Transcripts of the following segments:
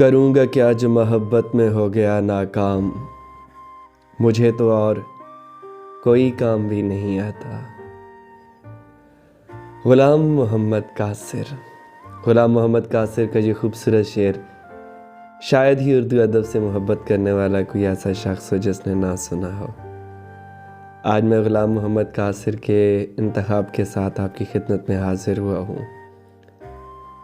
करूँगा क्या जो मोहब्बत में हो गया नाकाम। मुझे तो और कोई काम भी नहीं आता। ग़ुलाम मोहम्मद कासिर का ये खूबसूरत शेर शायद ही उर्दू अदब से मोहब्बत करने वाला कोई ऐसा शख्स हो जिसने ना सुना हो। आज मैं ग़ुलाम मोहम्मद कासिर के इंतखाब के साथ आपकी खिदमत में हाजिर हुआ हूँ।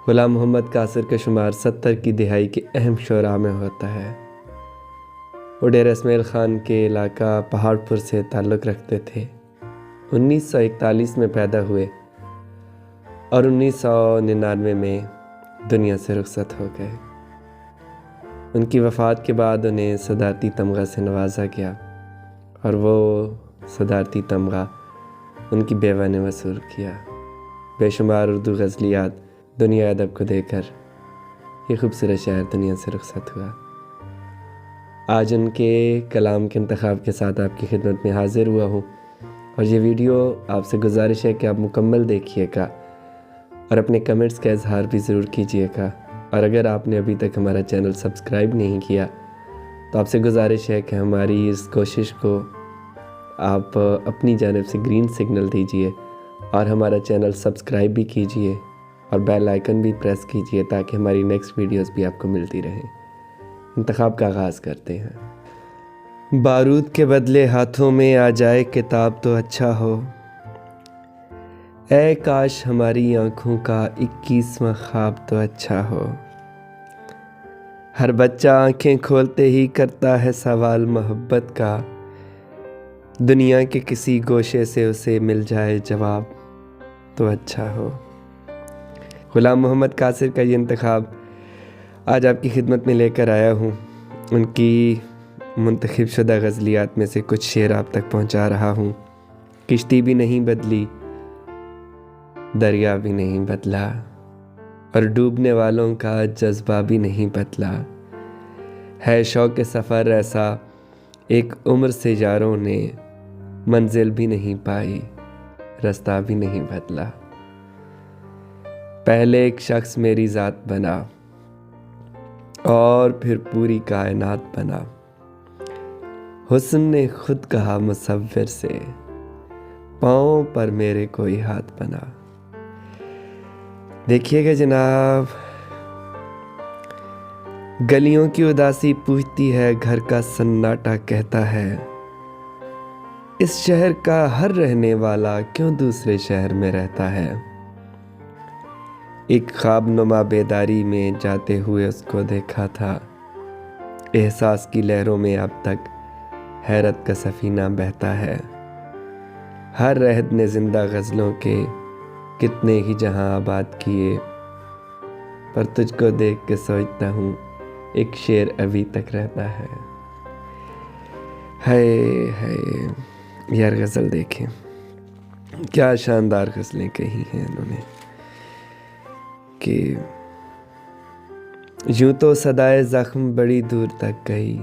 ग़ुलाम मोहम्मद कासिर का शुमार 70 की दिहाई के अहम शुरा में होता है। वो डेरा इस्माइल ख़ान के इलाका पहाड़पुर से ताल्लुक़ रखते थे। 1941 में पैदा हुए और 1999 में दुनिया से रुखसत हो गए। उनकी वफ़ात के बाद उन्हें सदारती तमगा से नवाजा गया और वो सदारती तमगा उनकी बेवा ने वसूल किया। बेशुमार उर्दू गज़लियात दुनिया अदब को देकर ये खूबसूरत शायर दुनिया से रुखसत हुआ। आज उनके कलाम के इंतखाब के साथ आपकी खिदमत में हाज़िर हुआ हूँ और ये वीडियो आपसे गुजारिश है कि आप मुकम्मल देखिएगा और अपने कमेंट्स का इजहार भी ज़रूर कीजिएगा। और अगर आपने अभी तक हमारा चैनल सब्सक्राइब नहीं किया तो आपसे गुजारिश है कि हमारी इस कोशिश को आप अपनी जानिब से ग्रीन सिग्नल दीजिए और हमारा चैनल सब्सक्राइब भी कीजिए और बेल आइकन भी प्रेस कीजिए ताकि हमारी नेक्स्ट वीडियोस भी आपको मिलती रहें। इंतखाब का आगाज़ करते हैं। बारूद के बदले हाथों में आ जाए किताब तो अच्छा हो। ऐ काश हमारी आँखों का 21वां ख्वाब तो अच्छा हो। हर बच्चा आँखें खोलते ही करता है सवाल मोहब्बत का। दुनिया के किसी गोशे से उसे मिल जाए जवाब तो अच्छा हो। ग़ुलाम मोहम्मद कासिर का ये इंतखाब आज आपकी खिदमत में लेकर आया हूँ। उनकी मुंतखब शुदा गज़लियात में से कुछ शेर आप तक पहुँचा रहा हूँ। किश्ती भी नहीं बदली, दरिया भी नहीं बदला और डूबने वालों का जज्बा भी नहीं बदला। है शौक़ सफ़र ऐसा एक उम्र से यारों ने मंजिल भी नहीं पाई, रास्ता भी नहीं बदला। पहले एक शख्स मेरी ज़ात बना और फिर पूरी कायनात बना। हुस्न ने खुद कहा मुसव्विर से, पाँव पर मेरे कोई हाथ बना। देखिएगा जनाब, गलियों की उदासी पूछती है, घर का सन्नाटा कहता है, इस शहर का हर रहने वाला क्यों दूसरे शहर में रहता है। एक ख्वाब नुमा बेदारी में जाते हुए उसको देखा था। एहसास की लहरों में अब तक हैरत का सफ़ीना बहता है। हर रहद ने जिंदा गज़लों के कितने ही जहां आबाद किए, पर तुझको देख के सोचता हूँ एक शेर अभी तक रहता है। हाय यार, गज़ल देखें क्या शानदार गज़लें कही हैं इन्होंने कि यूं तो सदाए ज़ख्म बड़ी दूर तक गई,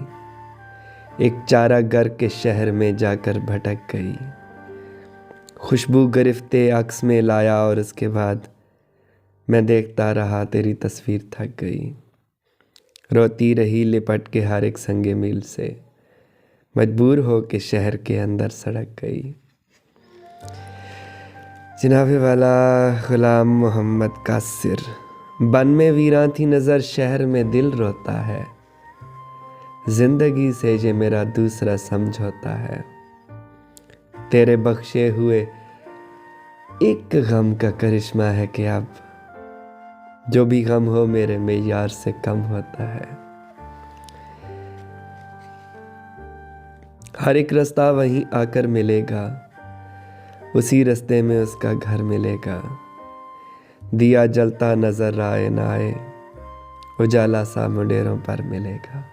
एक चारागर के शहर में जाकर भटक गई। खुशबू गिरफ्ते अक्स में लाया और उसके बाद मैं देखता रहा तेरी तस्वीर थक गई। रोती रही लिपट के हर एक संगे मील से, मजबूर हो के शहर के अंदर सड़क गई। जनाबे वाला ग़ुलाम मोहम्मद कासिर। बन में वीरां थी नज़र, शहर में दिल रोता है। ज़िंदगी से ये मेरा दूसरा समझौता है। तेरे बख्शे हुए एक गम का करिश्मा है कि अब जो भी गम हो मेरे मेयार से कम होता है। हर एक रास्ता वहीं आकर मिलेगा, उसी रास्ते में उसका घर मिलेगा। दिया जलता नजर आए ना आए, उजाला सा मुंडेरों पर मिलेगा।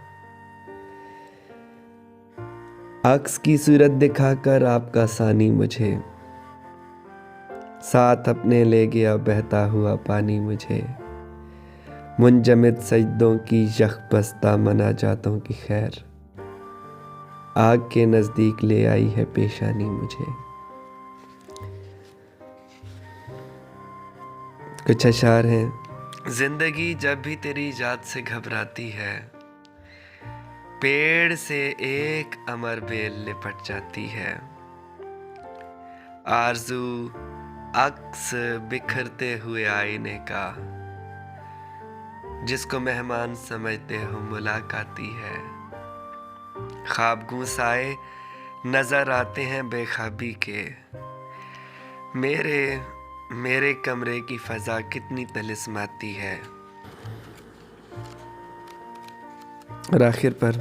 अक्स की सूरत दिखाकर आपका सानी मुझे साथ अपने ले गया बहता हुआ पानी मुझे। मुंजमिद सजदों की यख बस्ता मनाजातों की खैर, आग के नज़दीक ले आई है पेशानी मुझे। कुछ अशार हैं जिंदगी जब भी तेरी याद से घबराती है, पेड़ से एक अमर बेल लिपट जाती है। आरज़ू अक्स बिखरते हुए आईने का, जिसको मेहमान समझते हो मुलाकाती है। ख्वाब गूंसाए नजर आते हैं बेखाबी के, मेरे कमरे की फजा कितनी तिलिस्माती है। और आखिर पर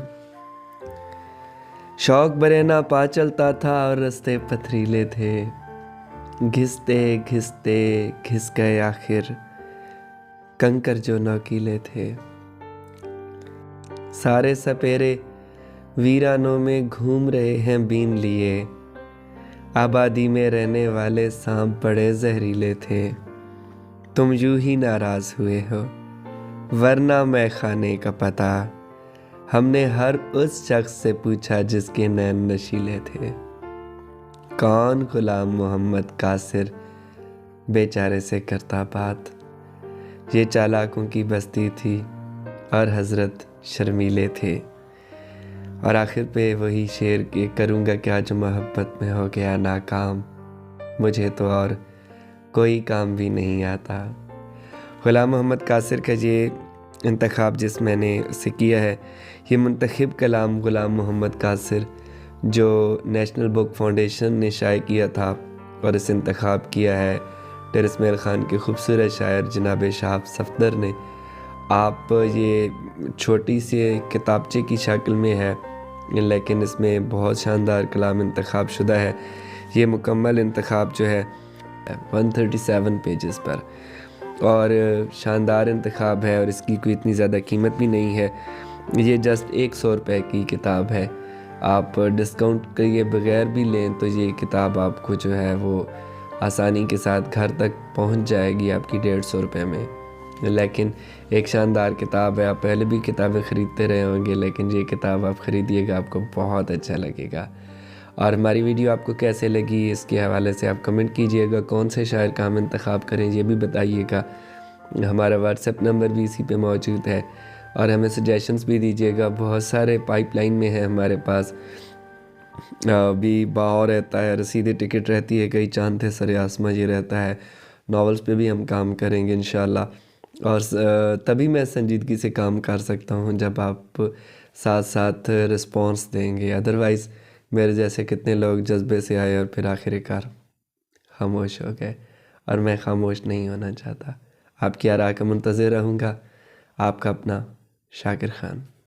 शौक बरे ना पा चलता था और रास्ते पथरीले थे, घिसते घिसते घिस गए आखिर कंकर जो नौकीले थे। सारे सपेरे वीरानों में घूम रहे हैं बीन लिए, आबादी में रहने वाले सांप बड़े जहरीले थे। तुम यूं ही नाराज हुए हो वरना मैं खाने का पता, हमने हर उस शख्स से पूछा जिसके नैन नशीले थे। कौन गुलाम मोहम्मद कासिर बेचारे से करता बात, ये चालाकों की बस्ती थी और हजरत शर्मीले थे। और आखिर पे वही शेर के करूँगा क्या जो मोहब्बत में हो गया नाकाम, मुझे तो और कोई काम भी नहीं आता। गुलाम मोहम्मद कासिर का ये इंतखाब जिस मैंने उससे किया है, ये मुंतखब कलाम गुलाम मोहम्मद कासिर जो नेशनल बुक फाउंडेशन ने शाये किया था, और इस इंतखाब किया है टेरिस्मेल ख़ान के खूबसूरत शायर जनाब शहाब सफदर ने। आप ये छोटी सी किताबचे की शक्ल में है, लेकिन इसमें बहुत शानदार कलाम इंतखाब शुदा है। ये मुकम्मल इंतखाब जो है 137 पेजेस पर, और शानदार इंतखाब है, और इसकी कोई इतनी ज़्यादा कीमत भी नहीं है। ये जस्ट 100 रुपये की किताब है। आप डिस्काउंट के बगैर भी लें तो ये किताब आपको जो है वो आसानी के साथ घर तक पहुंच जाएगी आपकी 150 रुपये में। लेकिन एक शानदार किताब है। आप पहले भी किताबें ख़रीदते रहे होंगे, लेकिन ये किताब आप ख़रीदिएगा, आपको बहुत अच्छा लगेगा। और हमारी वीडियो आपको कैसे लगी इसके हवाले से आप कमेंट कीजिएगा। कौन से शायर का हम इंतखाब करें ये भी बताइएगा। हमारा व्हाट्सएप नंबर भी इसी पे मौजूद है, और हमें सजेशंस भी दीजिएगा। बहुत सारे पाइपलाइन में है हमारे पास, अभी बाहो रहता है, रसीद टिकट रहती है, कई चांद थे सरे आसमां ये रहता है। नॉवेल्स पे भी हम काम करेंगे इंशाल्लाह, और तभी मैं संजीदगी से काम कर सकता हूँ जब आप साथ साथ रिस्पॉन्स देंगे। अदरवाइज़ मेरे जैसे कितने लोग जज्बे से आए और फिर आखिरकार खामोश हो गए, और मैं खामोश नहीं होना चाहता। आपकी आरा का मुंतज़िर रहूँगा। आपका अपना शाकिर खान।